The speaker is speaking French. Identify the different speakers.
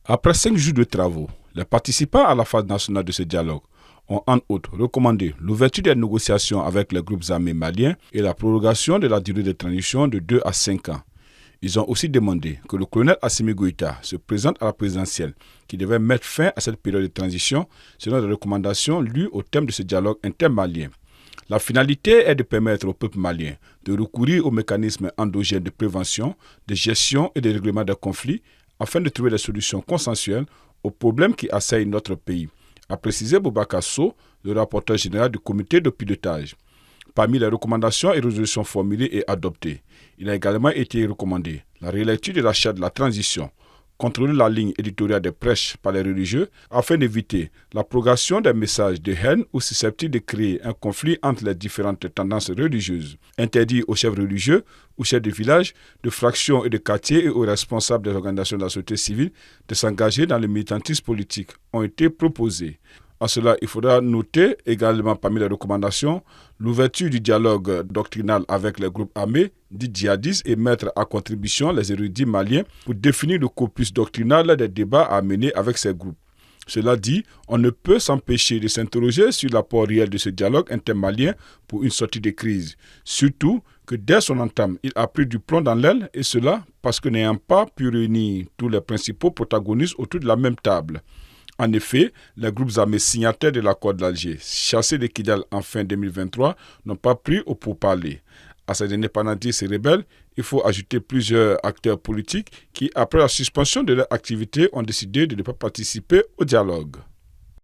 Speaker 1: Après 5 jours de travaux, les participants à la phase nationale de ce dialogue ont en outre recommandé l'ouverture des négociations avec les groupes armés maliens et la prorogation de la durée de transition de 2 à 5 ans. Ils ont aussi demandé que le colonel Assimi Goïta se présente à la présidentielle qui devait mettre fin à cette période de transition selon les recommandations lues au thème de ce dialogue intermalien. La finalité est de permettre au peuple malien de recourir aux mécanismes endogènes de prévention, de gestion et de règlement des conflits afin de trouver des solutions consensuelles aux problèmes qui assaillent notre pays, a précisé Boubacar Sow, le rapporteur général du comité de pilotage. Parmi les recommandations et résolutions formulées et adoptées, il a également été recommandé la relecture de la charte de la transition, contrôler la ligne éditoriale des prêches par les religieux afin d'éviter la propagation des messages de haine ou susceptibles de créer un conflit entre les différentes tendances religieuses. Interdit aux chefs religieux, aux chefs de village, de fractions et de quartiers et aux responsables des organisations de la société civile de s'engager dans le militantisme politique ont été proposés. À cela, il faudra noter également parmi les recommandations l'ouverture du dialogue doctrinal avec les groupes armés, dits djihadistes, et mettre à contribution les érudits maliens pour définir le corpus doctrinal des débats à mener avec ces groupes. Cela dit, on ne peut s'empêcher de s'interroger sur l'apport réel de ce dialogue intermalien pour une sortie de crise. Surtout que dès son entame, il a pris du plomb dans l'aile, et cela parce que n'ayant pas pu réunir tous les principaux protagonistes autour de la même table. En effet, les groupes armés signataires de l'accord d'Alger, chassés de Kidal en fin 2023, n'ont pas pris au pourparlers. À ces indépendantistes et rebelles, il faut ajouter plusieurs acteurs politiques qui, après la suspension de leur activité, ont décidé de ne pas participer au dialogue.